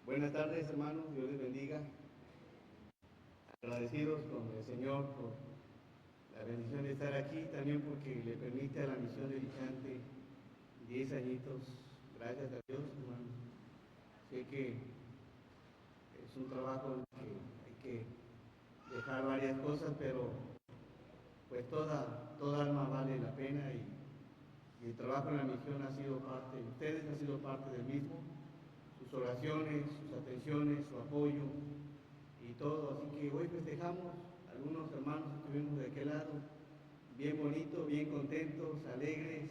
Buenas tardes, hermanos, Dios les bendiga. Agradecidos con el Señor por la bendición de estar aquí, también porque le permite a la misión de Alicante 10 añitos. Gracias a Dios, hermanos. Sé que es un trabajo en que hay que dejar varias cosas, pero pues toda alma vale la pena y el trabajo en la misión ha sido parte, ustedes han sido parte del mismo. Sus oraciones, sus atenciones, su apoyo y todo. Así que hoy festejamos, algunos hermanos estuvimos de aquel lado, bien bonitos, bien contentos, alegres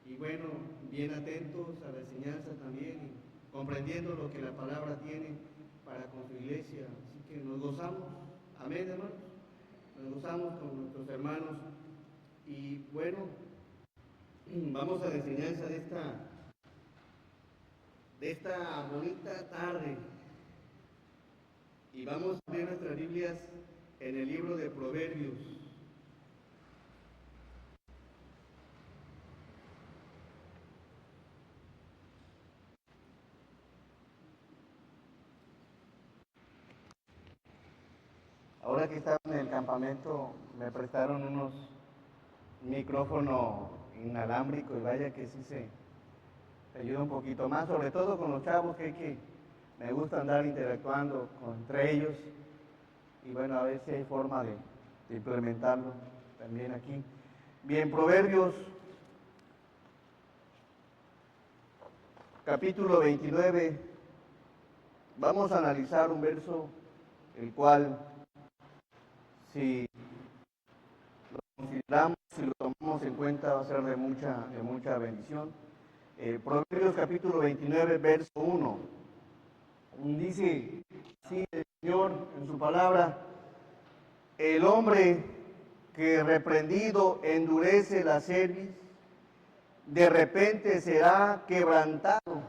y bueno, bien atentos a la enseñanza también y comprendiendo lo que la palabra tiene para con su iglesia. Así que nos gozamos, amén, hermanos, nos gozamos con nuestros hermanos y bueno, vamos a la enseñanza de esta bonita tarde y vamos a abrir nuestras Biblias en el libro de Proverbios. Ahora que estaba en el campamento me prestaron unos micrófonos inalámbricos y vaya que sí se ayuda un poquito más, sobre todo con los chavos que me gusta andar interactuando entre ellos y bueno, a ver si hay forma de implementarlo también aquí. Bien, Proverbios capítulo 29, vamos a analizar un verso el cual si lo consideramos, si lo tomamos en cuenta va a ser de mucha bendición. Proverbios capítulo 29, verso 1, dice así el Señor en su palabra: el hombre que reprendido endurece la cerviz, de repente será quebrantado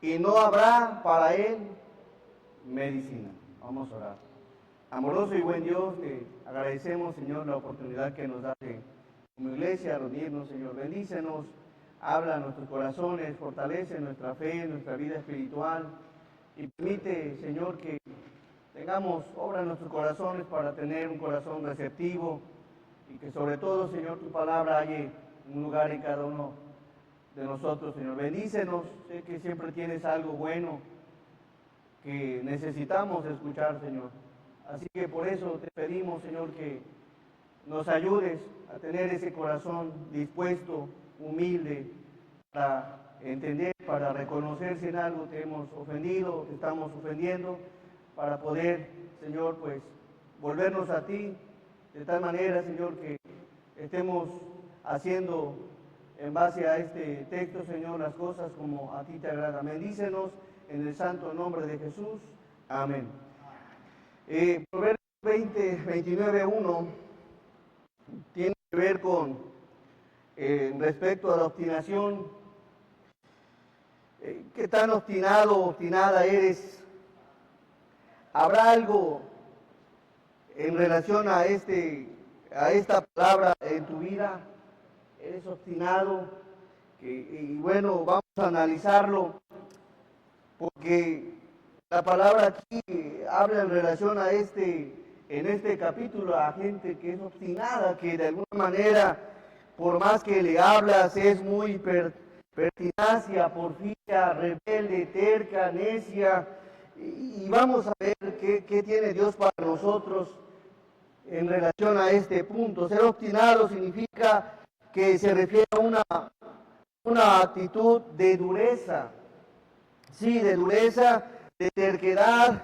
y no habrá para él medicina. Vamos a orar. Amoroso y buen Dios, te agradecemos, Señor, la oportunidad que nos da de, como iglesia, reunirnos, Señor. Bendícenos, habla a nuestros corazones, fortalece nuestra fe, nuestra vida espiritual y permite, Señor, que tengamos obra en nuestros corazones para tener un corazón receptivo y que sobre todo, Señor, tu palabra haya un lugar en cada uno de nosotros, Señor. Bendícenos, sé que siempre tienes algo bueno que necesitamos escuchar, Señor. Así que por eso te pedimos, Señor, que nos ayudes a tener ese corazón dispuesto, humilde, para entender, para reconocer si en algo te hemos ofendido, te estamos ofendiendo, para poder, Señor, pues volvernos a ti de tal manera, Señor, que estemos haciendo en base a este texto, Señor, las cosas como a ti te agrada. Bendícenos en el santo nombre de Jesús. Amén. Proverbios 29:1 tiene que ver con respecto a la obstinación. ¿Qué tan obstinado o obstinada eres? ¿Habrá algo en relación a esta palabra en tu vida? ¿Eres obstinado? Y bueno, vamos a analizarlo porque la palabra aquí habla en relación a en este capítulo, a gente que es obstinada, que de alguna manera, por más que le hablas, es muy pertinacia, porfía, rebelde, terca, necia. Y vamos a ver qué tiene Dios para nosotros en relación a este punto. Ser obstinado significa que se refiere a una actitud de dureza, sí, de dureza, de terquedad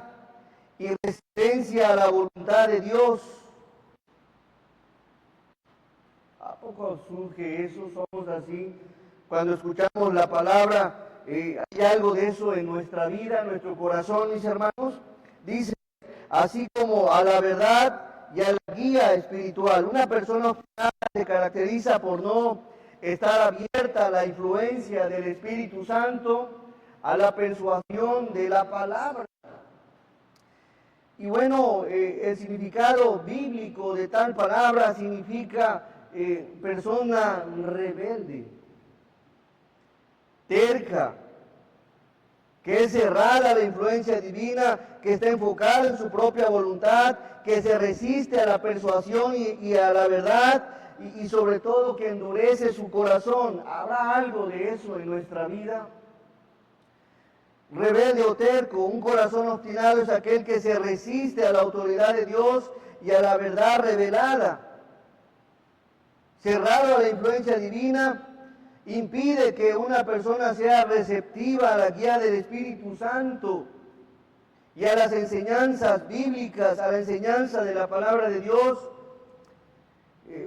y resistencia a la voluntad de Dios. ¿A poco surge eso? ¿Somos así? Cuando escuchamos la palabra, ¿hay algo de eso en nuestra vida, en nuestro corazón, mis hermanos? Dice, así como a la verdad y a la guía espiritual. Una persona obstinada se caracteriza por no estar abierta a la influencia del Espíritu Santo, a la persuasión de la palabra. Y bueno, el significado bíblico de tal palabra significa persona rebelde, terca, que es cerrada a la influencia divina, que está enfocada en su propia voluntad, que se resiste a la persuasión y a la verdad, y sobre todo que endurece su corazón. ¿Habrá algo de eso en nuestra vida? Rebelde o terco, un corazón obstinado es aquel que se resiste a la autoridad de Dios y a la verdad revelada. Cerrado a la influencia divina, impide que una persona sea receptiva a la guía del Espíritu Santo y a las enseñanzas bíblicas, a la enseñanza de la palabra de Dios.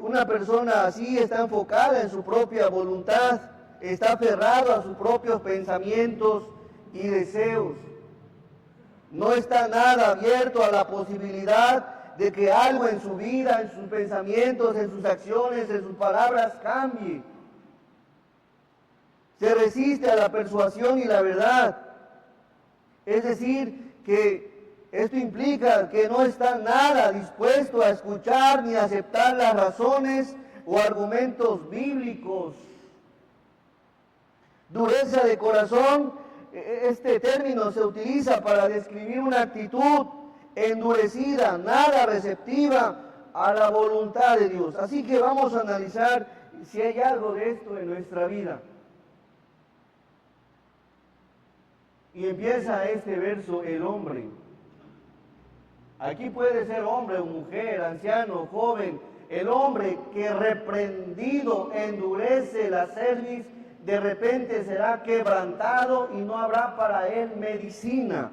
Una persona así está enfocada en su propia voluntad, está aferrado a sus propios pensamientos y deseos. No está nada abierto a la posibilidad de que algo en su vida, en sus pensamientos, en sus acciones, en sus palabras cambie. Se resiste a la persuasión y la verdad. Es decir, que esto implica que no está nada dispuesto a escuchar ni a aceptar las razones o argumentos bíblicos. Dureza de corazón, este término se utiliza para describir una actitud endurecida, nada receptiva a la voluntad de Dios. Así que vamos a analizar si hay algo de esto en nuestra vida. Y empieza este verso, el hombre. Aquí puede ser hombre o mujer, anciano, joven. El hombre que reprendido endurece la cerviz, de repente será quebrantado y no habrá para él medicina.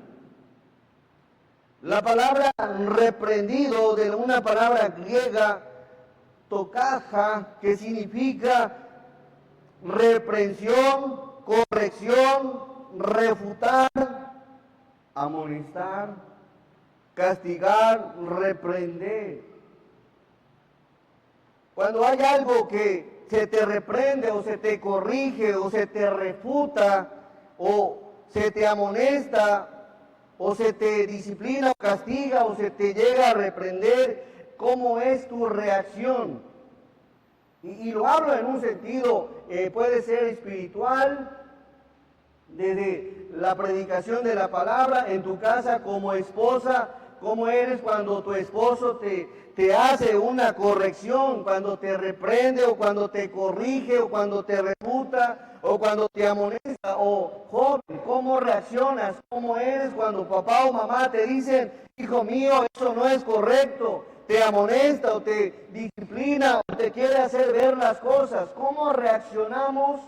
La palabra reprendido, de una palabra griega, tokaja, que significa reprensión, corrección, refutar, amonestar, castigar, reprender. Cuando hay algo que se te reprende o se te corrige o se te refuta o se te amonesta o se te disciplina o castiga o se te llega a reprender, ¿cómo es tu reacción? Y lo hablo en un sentido, puede ser espiritual, desde la predicación de la palabra, en tu casa como esposa, cómo eres cuando tu esposo te hace una corrección, cuando te reprende o cuando te corrige o cuando te refuta o cuando te amonesta, o joven, cómo reaccionas, cómo eres cuando papá o mamá te dicen, hijo mío, eso no es correcto, te amonesta o te disciplina o te quiere hacer ver las cosas, ¿cómo reaccionamos?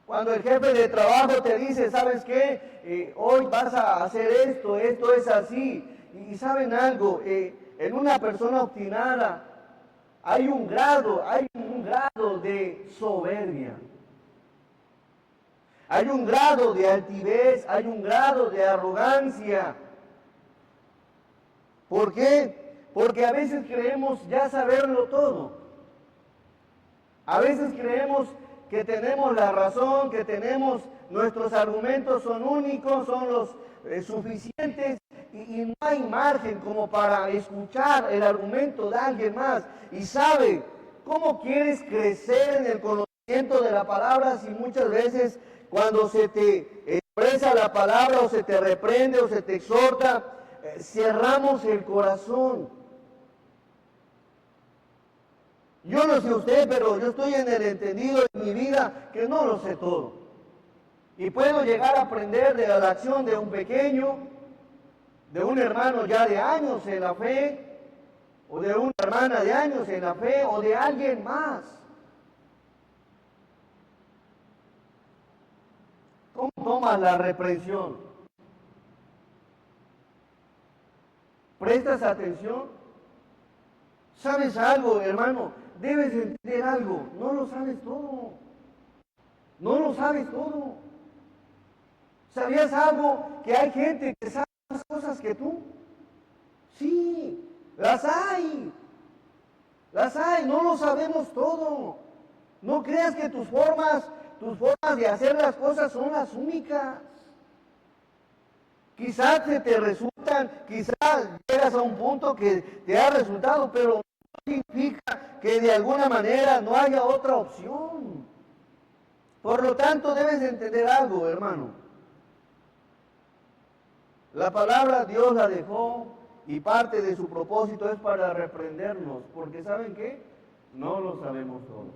Cuando el jefe de trabajo te dice, ¿sabes qué? Hoy vas a hacer esto es así. Y ¿saben algo? En una persona obstinada hay un grado de soberbia. Hay un grado de altivez, hay un grado de arrogancia. ¿Por qué? Porque a veces creemos ya saberlo todo. A veces creemos que tenemos la razón, que nuestros argumentos son únicos, son los suficientes y no hay margen como para escuchar el argumento de alguien más. Y sabe, ¿cómo quieres crecer en el conocimiento de la palabra si muchas veces cuando se te expresa la palabra o se te reprende o se te exhorta, cerramos el corazón? Yo no sé usted, pero yo estoy en el entendido de mi vida que no lo sé todo. Y puedo llegar a aprender de la acción de un pequeño, de un hermano ya de años en la fe, o de una hermana de años en la fe, o de alguien más. ¿Cómo tomas la reprensión? ¿Prestas atención? ¿Sabes algo, hermano? Debes entender algo, no lo sabes todo. No lo sabes todo. ¿Sabías algo? Que hay gente que sabe más cosas que tú. Sí, las hay. Las hay, no lo sabemos todo. No creas que tus formas de hacer las cosas son las únicas. Quizás te resultan, quizás llegas a un punto que te ha resultado, pero no significa que de alguna manera no haya otra opción. Por lo tanto, debes entender algo, hermano. La palabra Dios la dejó y parte de su propósito es para reprendernos, porque ¿saben qué? No lo sabemos todo.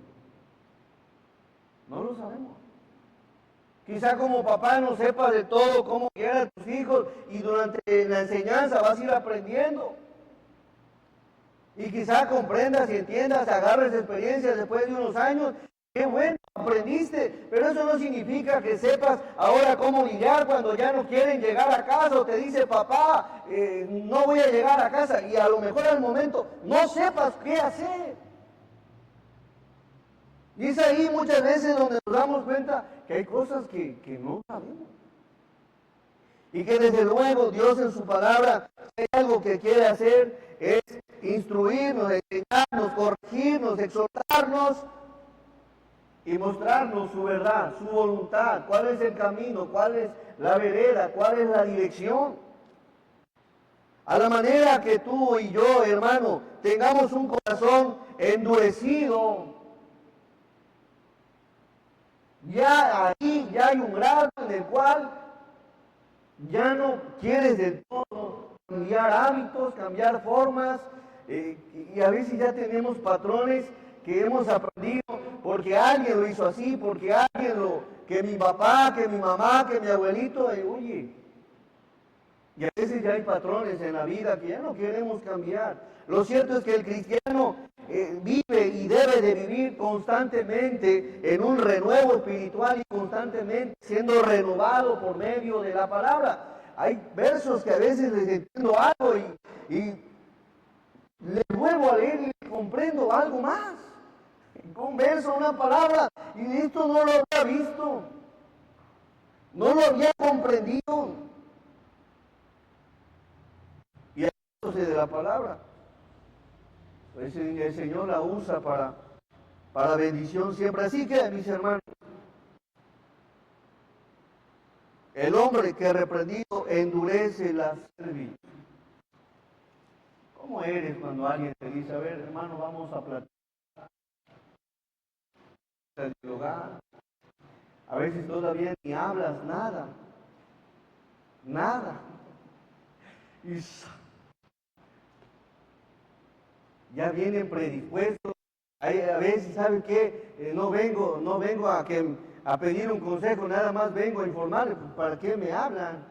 No lo sabemos. Quizá como papá no sepas de todo cómo guiar a tus hijos y durante la enseñanza vas a ir aprendiendo. Y quizá comprendas y entiendas, agarres experiencias después de unos años. Qué bueno, aprendiste, pero eso no significa que sepas ahora cómo lidiar cuando ya no quieren llegar a casa o te dice papá, no voy a llegar a casa y a lo mejor al momento no sepas qué hacer. Y es ahí muchas veces donde nos damos cuenta que hay cosas que no sabemos. Y que desde luego Dios en su palabra, hay algo que quiere hacer es instruirnos, enseñarnos, corregirnos, exhortarnos y mostrarnos su verdad, su voluntad, cuál es el camino, cuál es la vereda, cuál es la dirección. A la manera que tú y yo, hermano, tengamos un corazón endurecido, ya ahí ya hay un grado en el cual ya no quieres del todo cambiar hábitos, cambiar formas, y a veces ya tenemos patrones que hemos aprendido porque alguien lo hizo así, porque que mi papá, que mi mamá, que mi abuelito, oye. Y a veces ya hay patrones en la vida que ya no queremos cambiar. Lo cierto es que el cristiano vive y debe de vivir constantemente en un renuevo espiritual y constantemente siendo renovado por medio de la palabra. Hay versos que a veces les entiendo algo y les vuelvo a leer y comprendo algo más. Un verso, una palabra, y esto no lo había visto, no lo había comprendido. Y de la palabra, pues el Señor la usa para bendición siempre. Así que, mis hermanos, el hombre que reprendido endurece la cerviz. ¿Cómo eres cuando alguien te dice, a ver, hermano, vamos a platicar, a dialogar? A veces todavía ni hablas nada, nada. Y ya vienen predispuestos. A veces, ¿saben qué? No vengo a pedir un consejo, nada más vengo a informarles. ¿Para qué me hablan?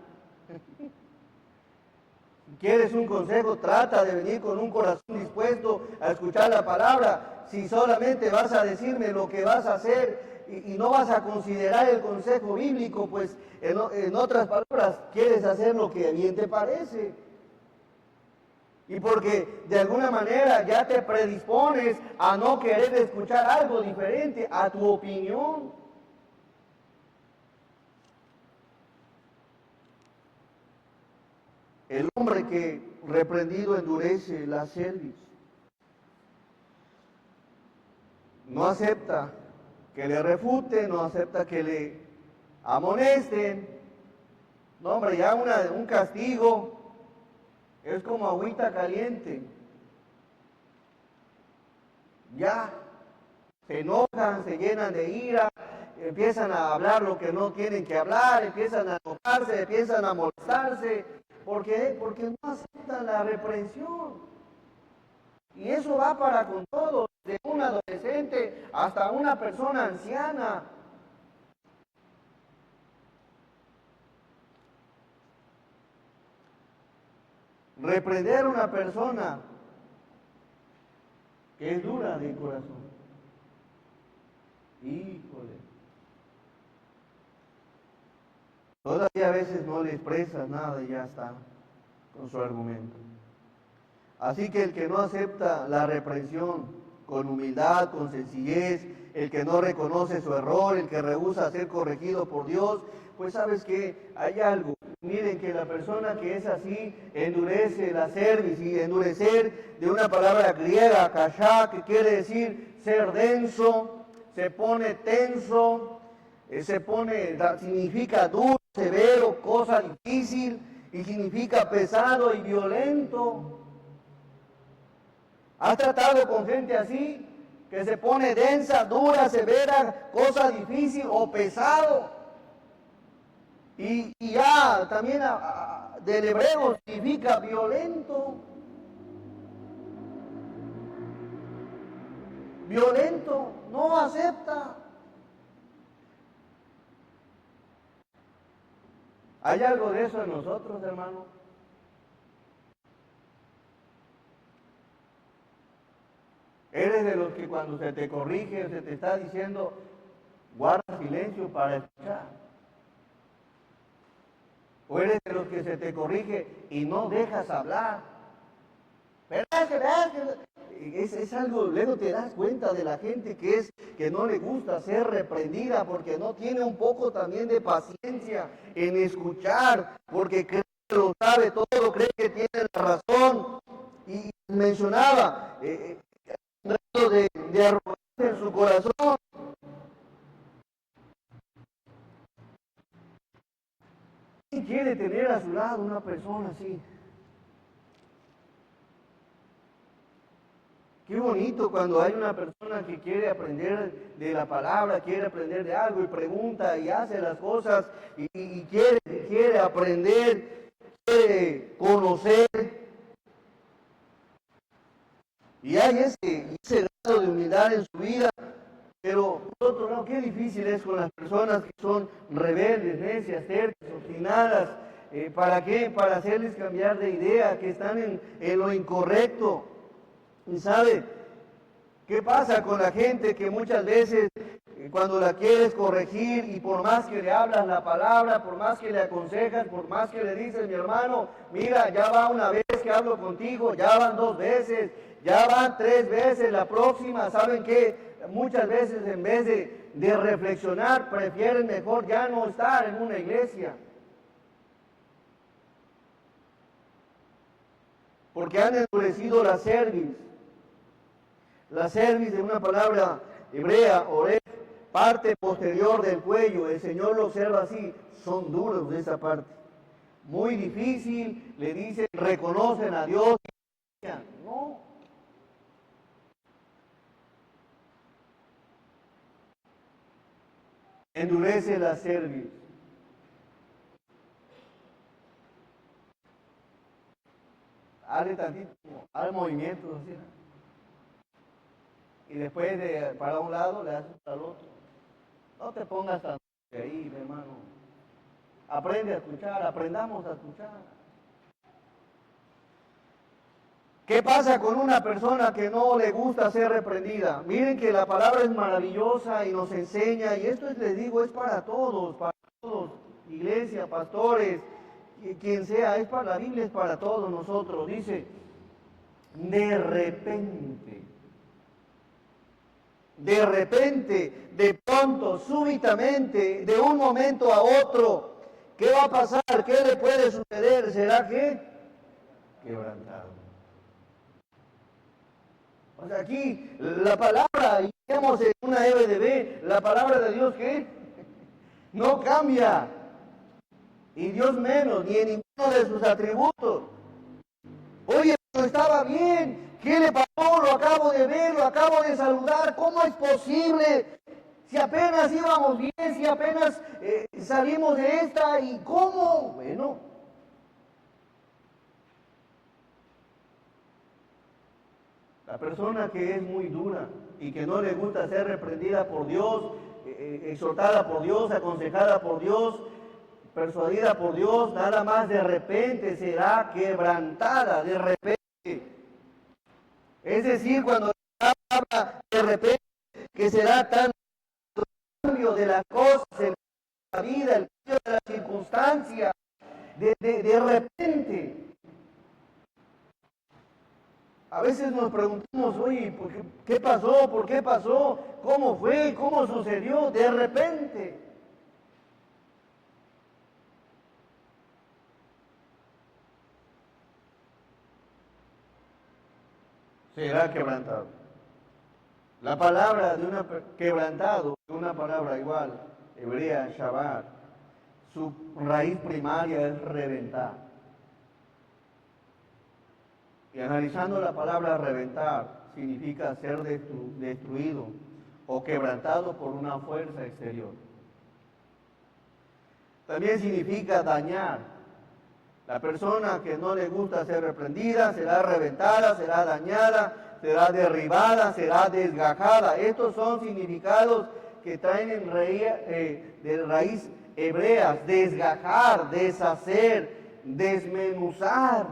Si quieres un consejo, trata de venir con un corazón dispuesto a escuchar la palabra. Si solamente vas a decirme lo que vas a hacer y no vas a considerar el consejo bíblico, pues en otras palabras, quieres hacer lo que bien te parece. Y porque de alguna manera ya te predispones a no querer escuchar algo diferente a tu opinión. El hombre que reprendido endurece la cerviz. No acepta que le refuten, no acepta que le amonesten. No, hombre, ya un castigo es como agüita caliente. Ya se enojan, se llenan de ira, empiezan a hablar lo que no tienen que hablar, empiezan a enojarse, empiezan a molestarse. ¿Por qué? Porque no aceptan la reprensión. Y eso va para con todos, de un adolescente hasta una persona anciana. Reprender a una persona que es dura de corazón. Híjole. Todavía a veces no le expresas nada y ya está con su argumento. Así que el que no acepta la reprensión con humildad, con sencillez, el que no reconoce su error, el que rehúsa ser corregido por Dios, pues sabes que hay algo. Miren que la persona que es así endurece la cerviz, y endurecer de una palabra griega, kashá, que quiere decir ser denso, se pone tenso, significa duro, severo, cosa difícil, y significa pesado y violento. ¿Has tratado con gente así? Que se pone densa, dura, severa, cosa difícil o pesado. Y ya también del hebreo significa violento. Violento, no acepta. ¿Hay algo de eso en nosotros, hermano? ¿Eres de los que cuando se te corrige o se te está diciendo, guarda silencio para escuchar? ¿O eres de los que se te corrige y no dejas hablar? Es algo, luego te das cuenta de la gente que no le gusta ser reprendida porque no tiene un poco también de paciencia en escuchar, porque cree que lo sabe todo, cree que tiene la razón. Y mencionaba, un grado de arrogancia en su corazón. ¿Quién quiere tener a su lado una persona así? Qué bonito cuando hay una persona que quiere aprender de la palabra, quiere aprender de algo y pregunta y hace las cosas y quiere aprender, quiere conocer. Y hay ese grado de humildad en su vida. Pero por otro lado, qué difícil es con las personas que son rebeldes, necias, tercas, obstinadas. ¿Para qué? Para hacerles cambiar de idea, que están en lo incorrecto. ¿Y sabe qué pasa con la gente que muchas veces cuando la quieres corregir y por más que le hablas la palabra, por más que le aconsejas, por más que le dices, mi hermano, mira, ya va una vez que hablo contigo, ya van 2 veces, ya van 3 veces, la próxima, ¿saben qué? Muchas veces en vez de reflexionar, prefieren mejor ya no estar en una iglesia. Porque han endurecido la cerviz. La cerviz de una palabra hebrea, oref, parte posterior del cuello. El Señor lo observa así, son duros de esa parte. Muy difícil, le dicen, reconocen a Dios. No. Endurece la cerviz. Hazle tantito, haz movimientos así. Y después de para un lado le haces al otro. No te pongas tan ahí, hermano. Aprende a escuchar, aprendamos a escuchar. ¿Qué pasa con una persona que no le gusta ser reprendida? Miren que la palabra es maravillosa y nos enseña, y esto les digo, es para todos, iglesia, pastores, quien sea, la Biblia es para todos nosotros. Dice, de repente, de pronto, súbitamente, de un momento a otro, ¿qué va a pasar? ¿Qué le puede suceder? ¿Será que? Quebrantado. O sea, aquí la palabra, y vemos en una EBDB, la palabra de Dios, ¿qué? No cambia. Y Dios menos, ni en ninguno de sus atributos. Oye, pero estaba bien. ¿Qué le pasó? Lo acabo de ver, lo acabo de saludar. ¿Cómo es posible? Si apenas íbamos bien, si apenas salimos de esta, ¿y cómo? Bueno. La persona que es muy dura y que no le gusta ser reprendida por Dios, exhortada por Dios, aconsejada por Dios, persuadida por Dios, nada más de repente será quebrantada, de repente. Es decir, cuando habla de repente, que será tan cambio de las cosas, el la vida, el cambio de las circunstancias, de repente. A veces nos preguntamos, oye, ¿qué pasó? ¿Por qué pasó? ¿Cómo fue? ¿Cómo sucedió? De repente. Será quebrantado. La palabra de quebrantado, una palabra igual, hebrea, shabar, su raíz primaria es reventar. Y analizando la palabra reventar, significa ser destruido o quebrantado por una fuerza exterior. También significa dañar, La persona que no le gusta ser reprendida será reventada, será dañada, será derribada, será desgajada. Estos son significados que traen de raíz hebreas: desgajar, deshacer, desmenuzar,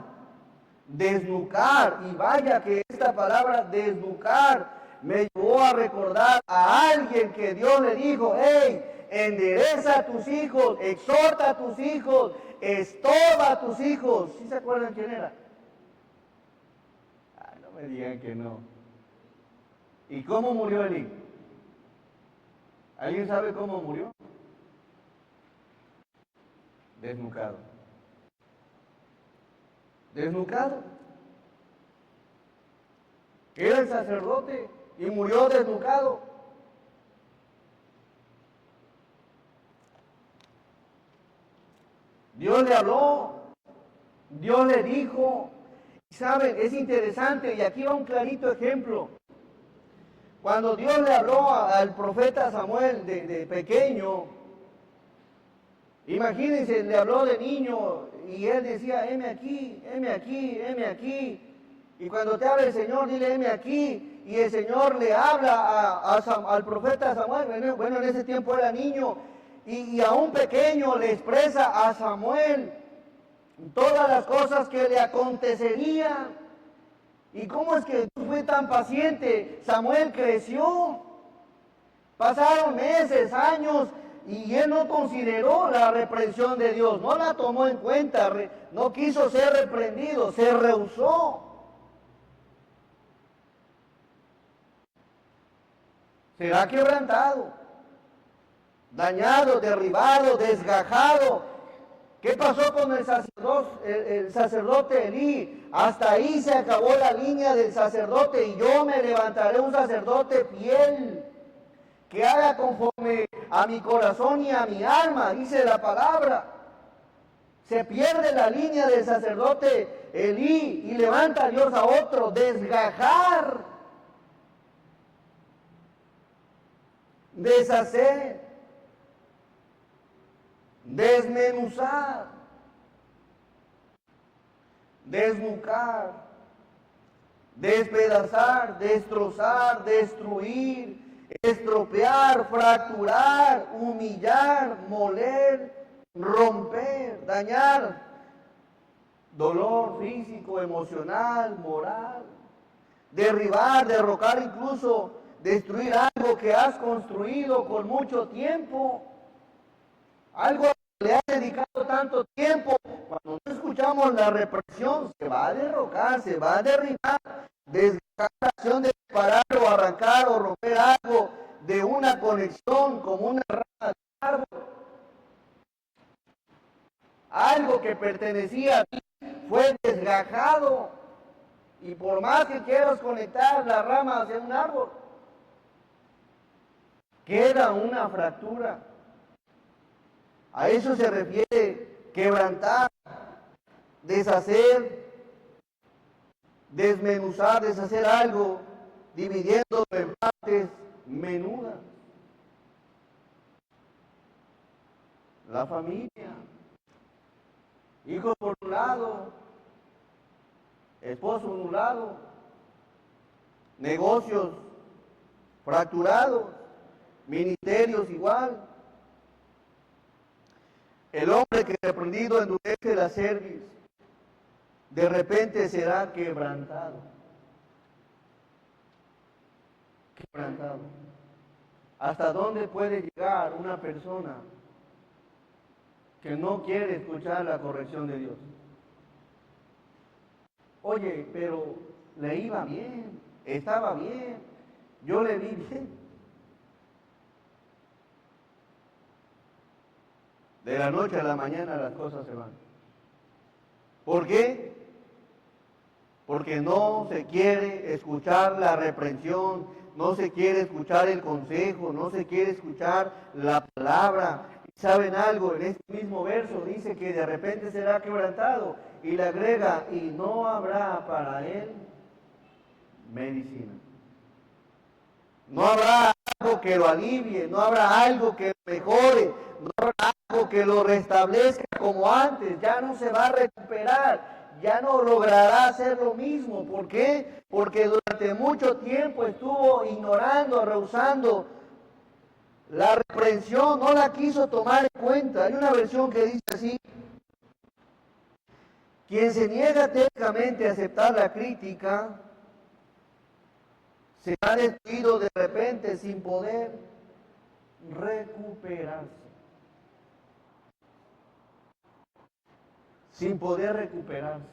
desnucar. Y vaya que esta palabra desnucar me llevó a recordar a alguien que Dios le dijo: hey, endereza a tus hijos, exhorta a tus hijos, estorba a tus hijos. ¿Sí se acuerdan quién era? Ay, no me digan que no. ¿Y cómo murió Elí? ¿Alguien sabe cómo murió? Desnucado. Desnucado. Era el sacerdote y murió desnucado. Dios le habló, Dios le dijo. ¿Saben? Es interesante, y aquí va un clarito ejemplo. Cuando Dios le habló al profeta Samuel de pequeño, imagínense, le habló de niño y él decía: heme aquí, heme aquí, heme aquí. Y cuando te habla el Señor, dile: heme aquí. Y el Señor le habla al profeta Samuel. Bueno, en ese tiempo era niño. Y a un pequeño le expresa a Samuel todas las cosas que le acontecerían. ¿Y cómo es que Dios fue tan paciente? Samuel creció. Pasaron meses, años, y él no consideró la reprensión de Dios, no la tomó en cuenta, no quiso ser reprendido, se rehusó. Será quebrantado, dañado, derribado, desgajado. ¿Qué pasó con el sacerdote Elí? Hasta ahí se acabó la línea del sacerdote, y yo me levantaré un sacerdote fiel, que haga conforme a mi corazón y a mi alma, dice la palabra. Se pierde la línea del sacerdote Elí y levanta a Dios a otro. Desgajar, deshacer, desmenuzar, desnucar, despedazar, destrozar, destruir, estropear, fracturar, humillar, moler, romper, dañar, dolor físico, emocional, moral, derribar, derrocar, incluso destruir algo que has construido con mucho tiempo, algo que le has dedicado tanto tiempo. Cuando no escuchamos la represión, se va a derrocar, se va a derribar, desgastar la acción de separar o arrancar o romper algo de una conexión como una rama de árbol. Algo que pertenecía a ti fue desgajado, y por más que quieras conectar la rama hacia un árbol, queda una fractura. A eso se refiere quebrantar, deshacer, desmenuzar, deshacer algo, dividiéndolo en partes menudas. La familia, hijos por un lado, esposo por un lado, negocios fracturados, ministerios igual. El hombre que reprendido endurece la cerviz, de repente será quebrantado. Quebrantado. ¿Hasta dónde puede llegar una persona que no quiere escuchar la corrección de Dios? Oye, pero le iba bien, estaba bien, yo le vi bien. De la noche a la mañana las cosas se van. ¿Por qué? Porque no se quiere escuchar la reprensión, no se quiere escuchar el consejo, no se quiere escuchar la palabra. ¿Saben algo? En este mismo verso dice que de repente será quebrantado, y le agrega: y no habrá para él medicina. No habrá algo que lo alivie, no habrá algo que lo mejore, no habrá algo que lo restablezca como antes, ya no se va a recuperar, ya no logrará hacer lo mismo. ¿Por qué? Porque durante mucho tiempo estuvo ignorando, rehusando la reprensión, no la quiso tomar en cuenta. Hay una versión que dice así: quien se niega técnicamente a aceptar la crítica, será destruido de repente sin poder recuperarse. Sin poder recuperarse.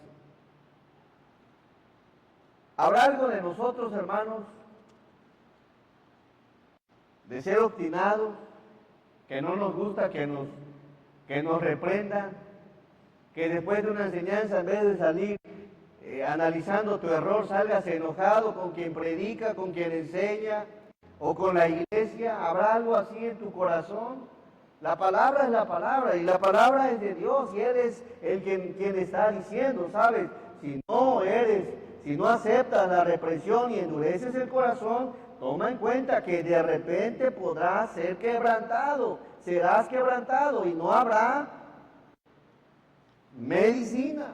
¿Habrá algo de nosotros, hermanos, de ser obstinados, que no nos gusta que nos reprendan, que después de una enseñanza, en vez de salir analizando tu error, salgas enojado con quien predica, con quien enseña o con la iglesia? ¿Habrá algo así en tu corazón? La palabra es la palabra y la palabra es de Dios y eres el quien está diciendo, ¿sabes? Si no aceptas la represión y endureces el corazón, toma en cuenta que de repente podrás ser quebrantado, serás quebrantado y no habrá medicina.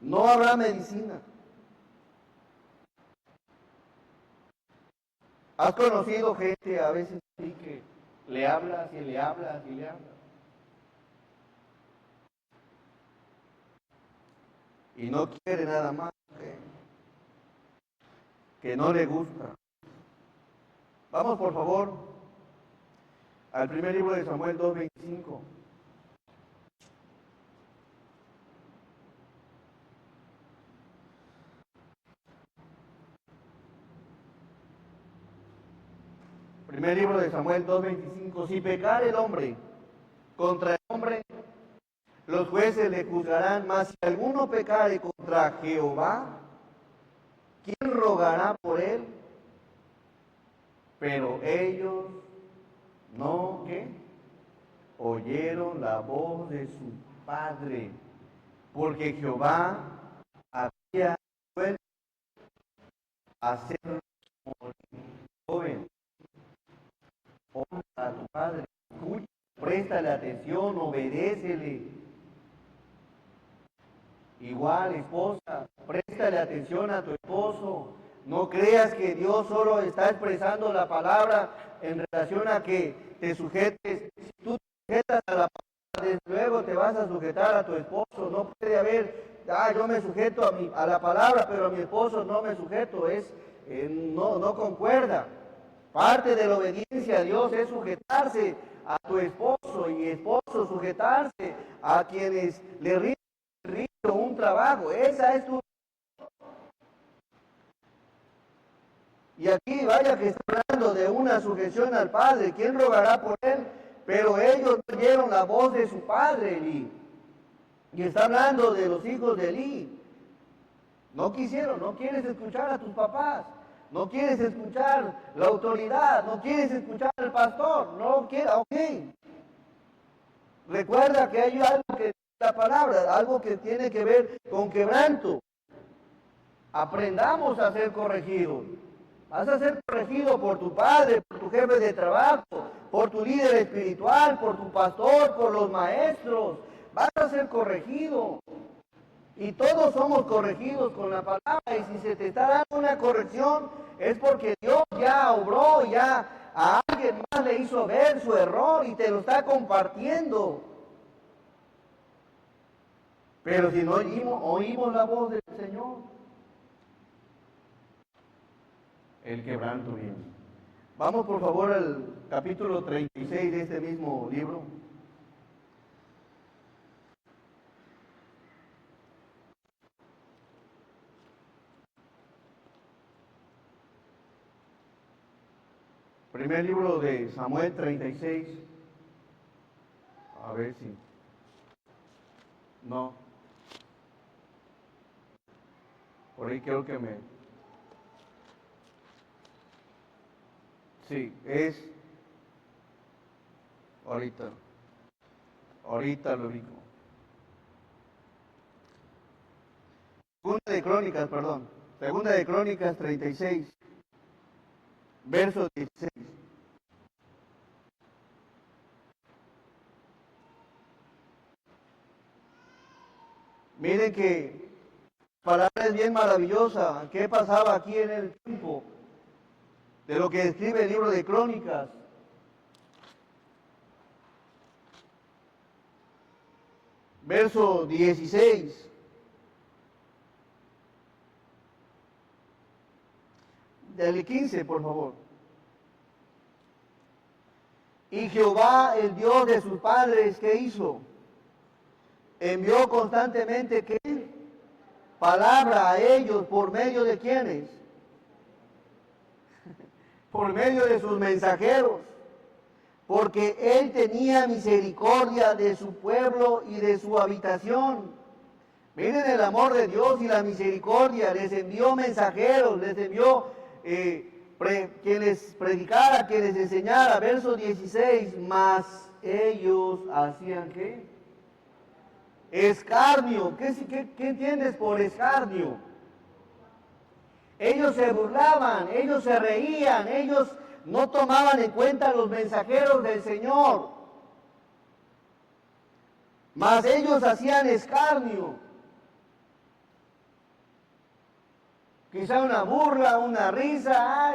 No habrá medicina. ¿Has conocido gente a veces así que le hablas y le hablas y le hablas? Y no quiere nada más, que no le gusta. Vamos por favor al primer libro de Samuel 2:25. Primer libro de Samuel 2:25. Si pecare el hombre contra el hombre, los jueces le juzgarán, mas si alguno pecare contra Jehová, ¿quién rogará por él? Pero ellos no, ¿qué? Oyeron la voz de su padre, porque Jehová había vuelto a hacer morir. Joven, honra a tu padre, escucha, préstale atención, obedécele. Igual, esposa, préstale atención a tu esposo. No creas que Dios solo está expresando la palabra en relación a que te sujetes. Si tú te sujetas a la palabra, desde luego te vas a sujetar a tu esposo. No puede haber, yo me sujeto a la palabra, pero a mi esposo no me sujeto. No concuerda. Parte de la obediencia a Dios es sujetarse a tu esposo y esposo sujetarse a quienes le rinden un trabajo. Esa es tu... Y aquí vaya que está hablando de una sujeción al Padre. ¿Quién rogará por él? Pero ellos no oyeron la voz de su padre, Elí. Y está hablando de los hijos de Elí. No quisieron, no quieres escuchar a tus papás. No quieres escuchar la autoridad. No quieres escuchar al pastor. No quieres, ok. Recuerda que hay algo que la palabra, algo que tiene que ver con quebranto. Aprendamos a ser corregidos. Vas a ser corregido por tu padre, por tu jefe de trabajo, por tu líder espiritual, por tu pastor, por los maestros. Vas a ser corregido. Y todos somos corregidos con la palabra. Y si se te está dando una corrección, es porque Dios ya obró, ya a alguien más le hizo ver su error y te lo está compartiendo. Pero si no oímos la voz del Señor, el quebranto viene. Vamos por favor al capítulo 36 de este mismo libro. Primer libro de Samuel 36. A ver si... No. Por ahí creo que me... Sí, es... Ahorita lo digo. Segunda de Crónicas 36, verso 16. Miren que la palabra es bien maravillosa. ¿Qué pasaba aquí en el tiempo de lo que describe el libro de Crónicas? Verso 16. Del 15, por favor. Y Jehová, el Dios de sus padres, ¿qué hizo? Envió constantemente, ¿qué? Palabra a ellos, ¿por medio de quiénes? Por medio de sus mensajeros. Porque Él tenía misericordia de su pueblo y de su habitación. Miren el amor de Dios y la misericordia. Les envió mensajeros, les envió que les predicara, que les enseñara. Verso 16, mas ellos hacían ¿qué? Escarnio. ¿Qué entiendes por escarnio? Ellos se burlaban, ellos se reían, ellos no tomaban en cuenta a los mensajeros del Señor. Mas ellos hacían escarnio. Quizá una burla, una risa,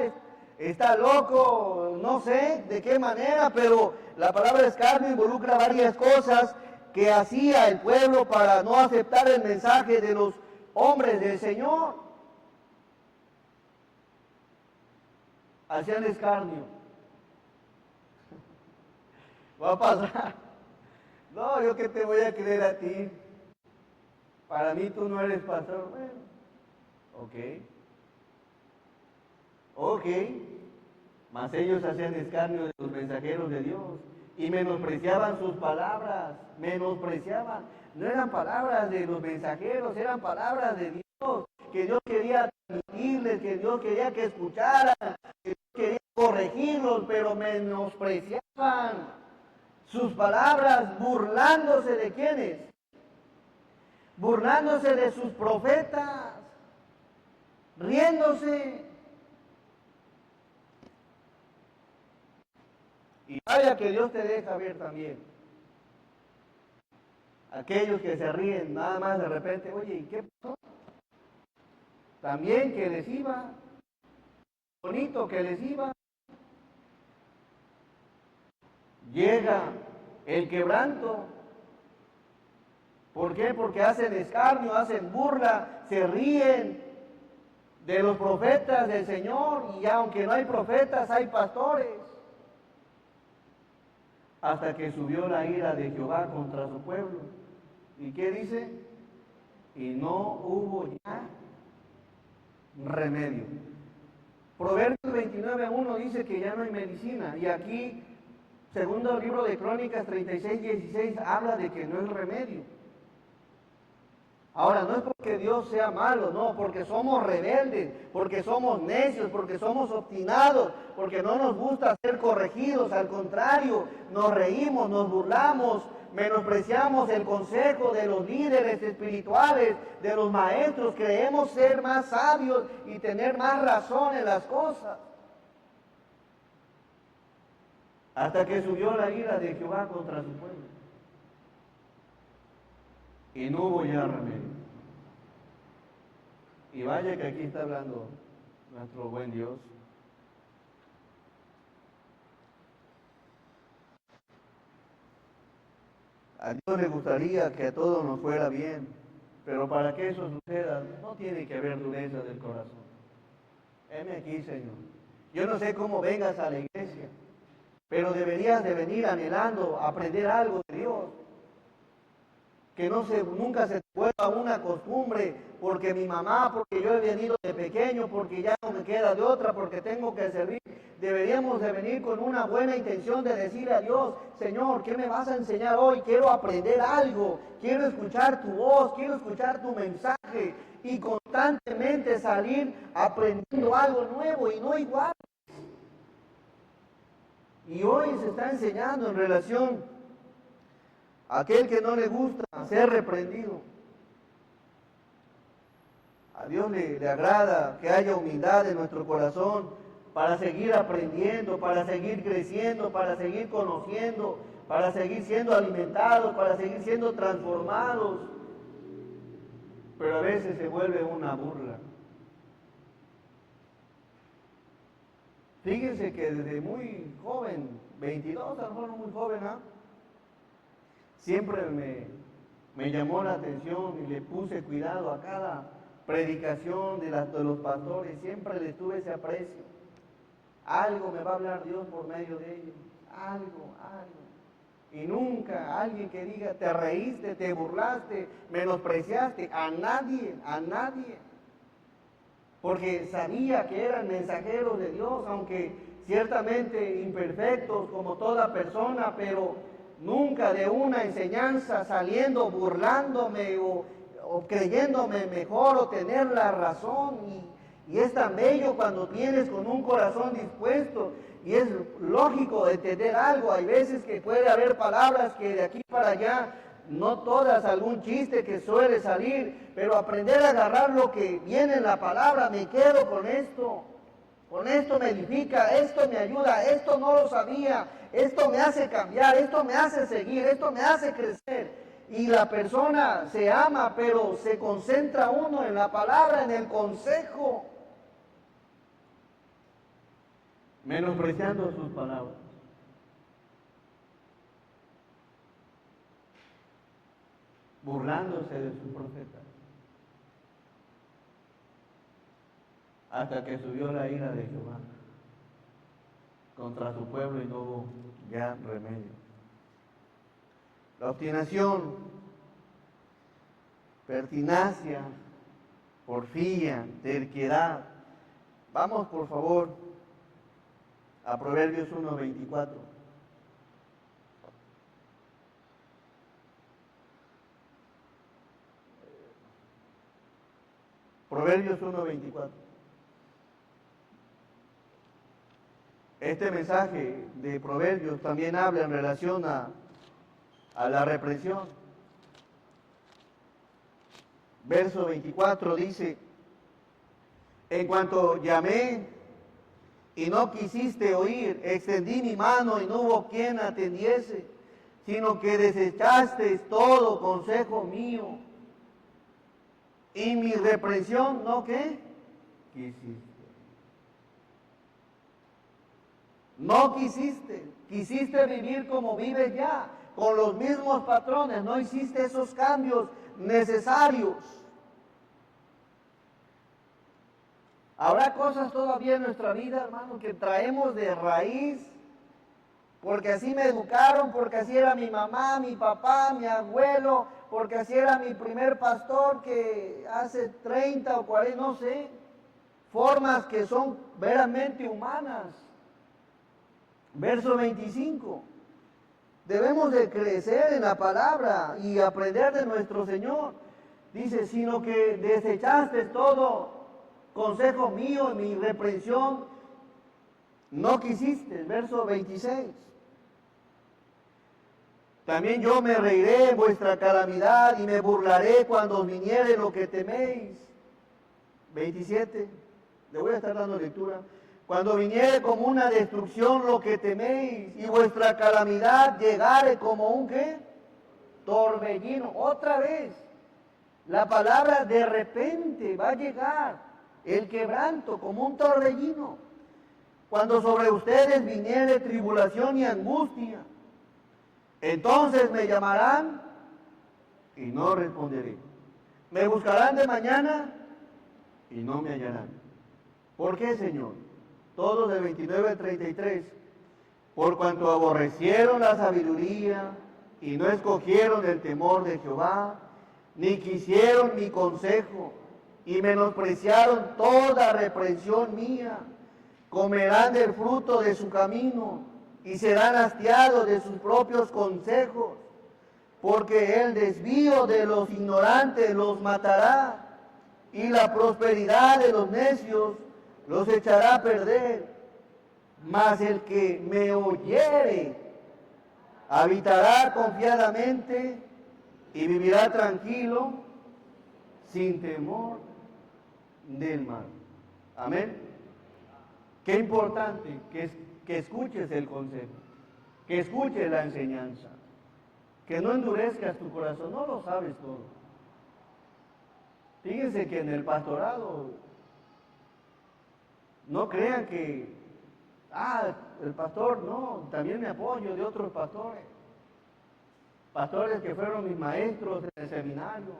está loco, no sé de qué manera, pero la palabra escarnio involucra varias cosas que hacía el pueblo para no aceptar el mensaje de los hombres del Señor. Hacían escarnio. Va a pasar. No, yo que te voy a creer a ti. Para mí tú no eres pastor. Bueno, ok. Mas ellos hacían escarnio de los mensajeros de Dios y menospreciaban sus palabras. Menospreciaban. No eran palabras de los mensajeros, eran palabras de Dios. Que Dios quería transmitirles, que Dios quería que escucharan, que Dios quería corregirlos, pero menospreciaban sus palabras, burlándose de quiénes, burlándose de sus profetas, riéndose. Y vaya que Dios te deja ver también. Aquellos que se ríen nada más de repente, oye, ¿y qué pasó? También que les iba, bonito que les iba. Llega el quebranto. ¿Por qué? Porque hacen escarnio, hacen burla, se ríen de los profetas del Señor. Y aunque no hay profetas, hay pastores. Hasta que subió la ira de Jehová contra su pueblo. ¿Y qué dice? Y no hubo ya remedio. Proverbios 29:1 dice que ya no hay medicina. Y aquí, segundo libro de Crónicas 36:16, habla de que no hay remedio. Ahora, no es porque Dios sea malo, no, porque somos rebeldes, porque somos necios, porque somos obstinados, porque no nos gusta ser corregidos. Al contrario, nos reímos, nos burlamos, menospreciamos el consejo de los líderes espirituales, de los maestros. Creemos ser más sabios y tener más razón en las cosas. Hasta que subió la ira de Jehová contra su pueblo. Y no hubo ya remedio. Y vaya que aquí está hablando nuestro buen Dios. A Dios le gustaría que a todos nos fuera bien, pero para que eso suceda, no tiene que haber dureza del corazón. Heme aquí, Señor. Yo no sé cómo vengas a la iglesia, pero deberías de venir anhelando aprender algo de Dios. Que nunca se vuelva una costumbre, porque mi mamá, porque yo he venido de pequeño, porque ya no me queda de otra, porque tengo que servir. Deberíamos de venir con una buena intención de decirle a Dios, Señor, ¿qué me vas a enseñar hoy? Quiero aprender algo, quiero escuchar tu voz, quiero escuchar tu mensaje, y constantemente salir aprendiendo algo nuevo y no igual. Y hoy se está enseñando en relación aquel que no le gusta ser reprendido. A Dios le agrada que haya humildad en nuestro corazón para seguir aprendiendo, para seguir creciendo, para seguir conociendo, para seguir siendo alimentados, para seguir siendo transformados. pero a veces se vuelve una burla. Fíjense que desde muy joven, 22, a lo mejor no muy joven, siempre me llamó la atención y le puse cuidado a cada predicación de los pastores, siempre les tuve ese aprecio. Algo me va a hablar Dios por medio de ellos, algo. Y nunca alguien que diga, te reíste, te burlaste, menospreciaste, a nadie. Porque sabía que eran mensajeros de Dios, aunque ciertamente imperfectos como toda persona, pero nunca de una enseñanza saliendo burlándome o creyéndome mejor o tener la razón. Y es tan bello cuando tienes con un corazón dispuesto y es lógico entender algo. Hay veces que puede haber palabras que de aquí para allá, no todas, algún chiste que suele salir, pero aprender a agarrar lo que viene en la palabra, me quedo con esto me edifica, esto me ayuda, esto no lo sabía, esto me hace cambiar, esto me hace seguir, esto me hace crecer. Y la persona se ama, pero se concentra uno en la palabra, en el consejo, menospreciando sus palabras. Burlándose de su profeta, hasta que subió la ira de Jehová contra su pueblo y no hubo ya remedio. La obstinación, pertinacia, porfía, terquedad. Vamos por favor a Proverbios 1:24. Proverbios 1:24. Este mensaje de Proverbios también habla en relación a la reprensión. Verso 24 dice, en cuanto llamé y no quisiste oír, extendí mi mano y no hubo quien atendiese, sino que desechaste todo consejo mío. Y mi reprensión, ¿no qué? Quisiste. No quisiste. Quisiste vivir como vives ya, con los mismos patrones. No hiciste esos cambios necesarios. Habrá cosas todavía en nuestra vida, hermano, que traemos de raíz, porque así me educaron, porque así era mi mamá, mi papá, mi abuelo, porque así era mi primer pastor que hace 30 o 40, no sé, formas que son veramente humanas. Verso 25, debemos de crecer en la palabra y aprender de nuestro Señor. Dice, sino que desechaste todo consejo mío y mi reprensión, no quisiste. Verso 26. También yo me reiré en vuestra calamidad y me burlaré cuando os viniere lo que teméis. 27. Le voy a estar dando lectura. Cuando viniere como una destrucción lo que teméis y vuestra calamidad llegare como un ¿qué? Torbellino. Otra vez. La palabra de repente va a llegar. El quebranto como un torbellino. Cuando sobre ustedes viniere tribulación y angustia, entonces me llamarán y no responderé. Me buscarán de mañana y no me hallarán. ¿Por qué, Señor? Todos del 29 al 33. Por cuanto aborrecieron la sabiduría y no escogieron el temor de Jehová, ni quisieron mi consejo, y menospreciaron toda reprensión mía, comerán del fruto de su camino, y serán hastiados de sus propios consejos, porque el desvío de los ignorantes los matará, y la prosperidad de los necios los echará a perder. Mas el que me oyere habitará confiadamente y vivirá tranquilo, sin temor del mal. Amén. Qué importante que escuches el consejo, que escuches la enseñanza, que no endurezcas tu corazón, no lo sabes todo. Fíjense que en el pastorado, no crean que, el pastor, no, también me apoyo de otros pastores. Pastores que fueron mis maestros en el seminario,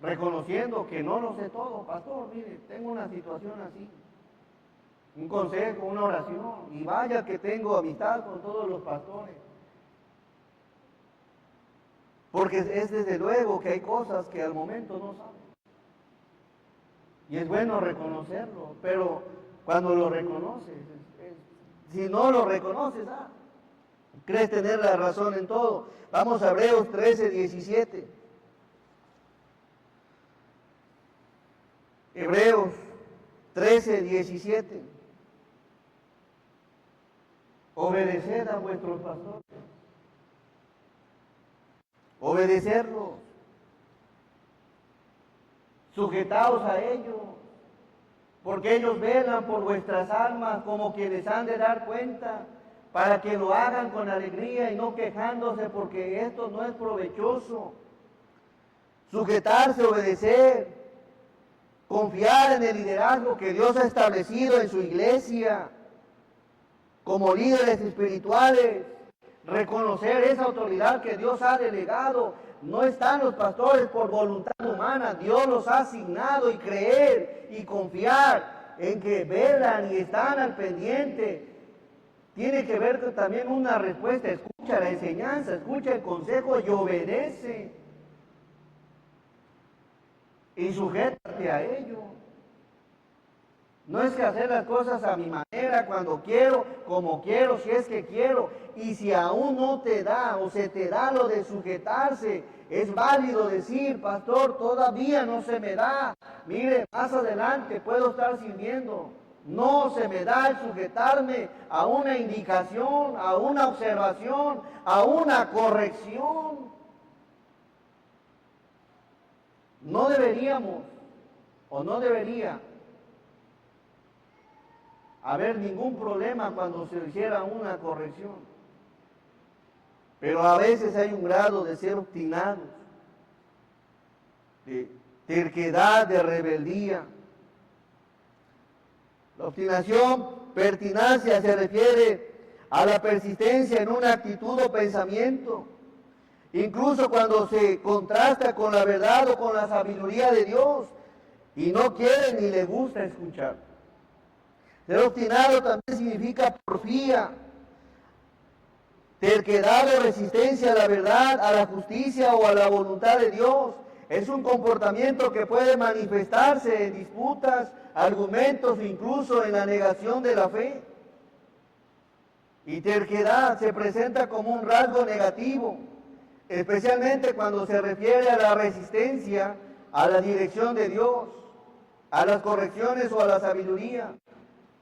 reconociendo que no lo sé todo. Pastor, mire, tengo una situación así. Un consejo, una oración. Y vaya que tengo amistad con todos los pastores. Porque es desde luego que hay cosas que al momento no saben. Y es bueno reconocerlo, pero cuando lo reconoces, si no lo reconoces, crees tener la razón en todo. Vamos a Hebreos 13, 17. Hebreos 13, 17. Obedeced a vuestros pastores. Obedecerlos. Sujetaos a ellos, porque ellos velan por vuestras almas como quienes han de dar cuenta, para que lo hagan con alegría y no quejándose, porque esto no es provechoso. Sujetarse, obedecer, confiar en el liderazgo que Dios ha establecido en su iglesia, como líderes espirituales, reconocer esa autoridad que Dios ha delegado. No están los pastores por voluntad humana, Dios los ha asignado, y creer y confiar en que velan y están al pendiente. Tiene que ver también una respuesta: escucha la enseñanza, escucha el consejo y obedece. Y sujétate a ello. No es que hacer las cosas a mi manera, cuando quiero, como quiero, si es que quiero. Y si aún no te da o se te da lo de sujetarse, es válido decir: pastor, todavía no se me da. Mire, más adelante puedo estar sirviendo. No se me da el sujetarme a una indicación, a una observación, a una corrección. No deberíamos, o no debería haber ningún problema cuando se hiciera una corrección. Pero a veces hay un grado de ser obstinados, de terquedad, de rebeldía. La obstinación, pertinacia, se refiere a la persistencia en una actitud o pensamiento, incluso cuando se contrasta con la verdad o con la sabiduría de Dios, y no quiere ni le gusta escuchar. Ser obstinado también significa porfía, terquedad o resistencia a la verdad, a la justicia o a la voluntad de Dios. Es un comportamiento que puede manifestarse en disputas, argumentos, incluso en la negación de la fe. Y terquedad se presenta como un rasgo negativo, especialmente cuando se refiere a la resistencia a la dirección de Dios, a las correcciones o a la sabiduría.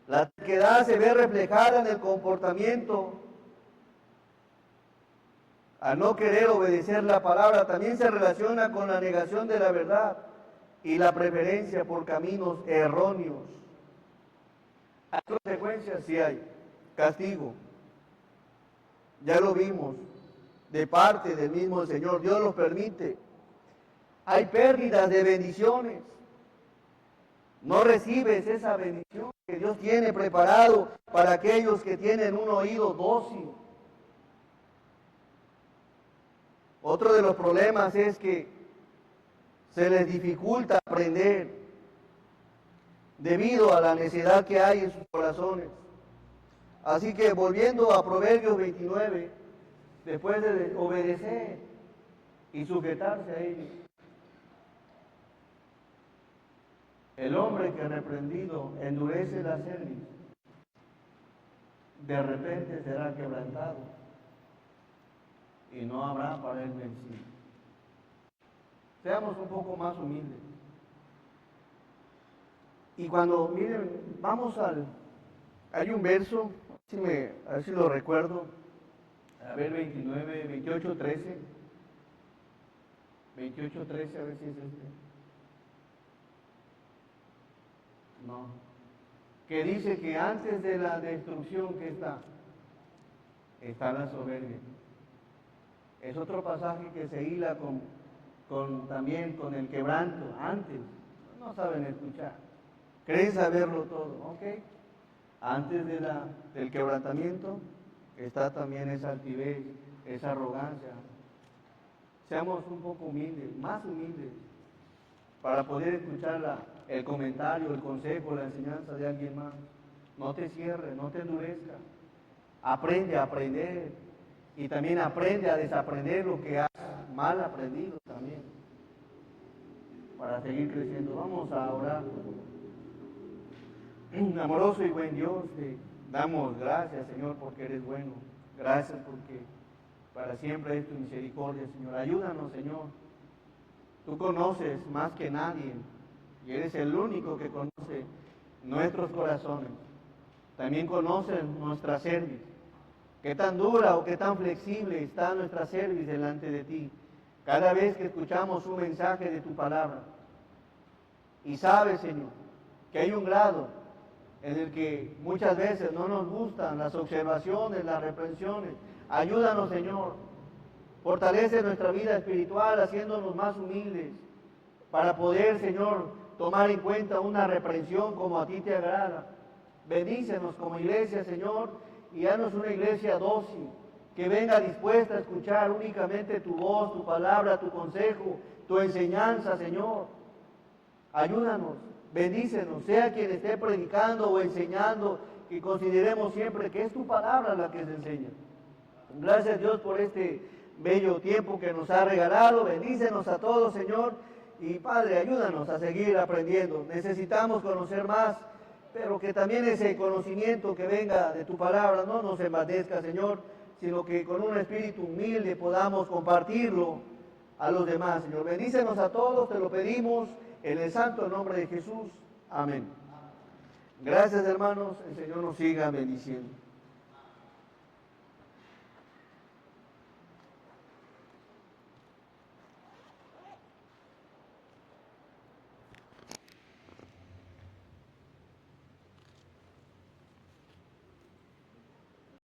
La terquedad se ve reflejada en el comportamiento al no querer obedecer la palabra. También se relaciona con la negación de la verdad y la preferencia por caminos erróneos. ¿Hay consecuencias? Sí hay. Castigo. Ya lo vimos, de parte del mismo Señor. Dios los permite. Hay pérdidas de bendiciones. No recibes esa bendición que Dios tiene preparado para aquellos que tienen un oído dócil. Otro de los problemas es que se les dificulta aprender debido a la necedad que hay en sus corazones. Así que, volviendo a Proverbios 29, después de obedecer y sujetarse a ellos, el hombre que reprendido endurece la cerviz, de repente será quebrantado y no habrá para él vencido. Seamos un poco más humildes. Y cuando, miren, hay un verso, a ver si lo recuerdo, a ver, 29, 28, 13, 28, 13, a ver si es este. No. Que dice que antes de la destrucción que está la soberbia. Es otro pasaje que se hila también con el quebranto, antes, no saben escuchar, creen saberlo todo, ¿ok? Antes del quebrantamiento está también esa altivez, esa arrogancia. Seamos un poco humildes, más humildes, para poder escuchar el comentario, el consejo, la enseñanza de alguien más. No te cierres, no te endurezcas. Aprende a aprender y también aprende a desaprender lo que has mal aprendido también, para seguir creciendo. Vamos a orar. Amoroso y buen Dios, te damos gracias, Señor, porque eres bueno. Gracias porque para siempre es tu misericordia, Señor. Ayúdanos, Señor. Tú conoces más que nadie y eres el único que conoce nuestros corazones. También conoces nuestra cerviz. Qué tan dura o qué tan flexible está nuestra cerviz delante de ti. Cada vez que escuchamos un mensaje de tu palabra. Y sabes, Señor, que hay un grado en el que muchas veces no nos gustan las observaciones, las reprensiones. Ayúdanos, Señor. Fortalece nuestra vida espiritual haciéndonos más humildes para poder, Señor, tomar en cuenta una reprensión como a ti te agrada. Bendícenos como iglesia, Señor, y haznos una iglesia dócil, que venga dispuesta a escuchar únicamente tu voz, tu palabra, tu consejo, tu enseñanza, Señor. Ayúdanos, bendícenos, sea quien esté predicando o enseñando, que consideremos siempre que es tu palabra la que se enseña. Gracias, Dios, por este bello tiempo que nos ha regalado. Bendícenos a todos, Señor, y Padre, ayúdanos a seguir aprendiendo. Necesitamos conocer más, pero que también ese conocimiento que venga de tu palabra no nos envanezca, Señor, sino que con un espíritu humilde podamos compartirlo a los demás, Señor. Bendícenos a todos, te lo pedimos en el santo nombre de Jesús. Amén. Gracias, hermanos. El Señor nos siga bendiciendo.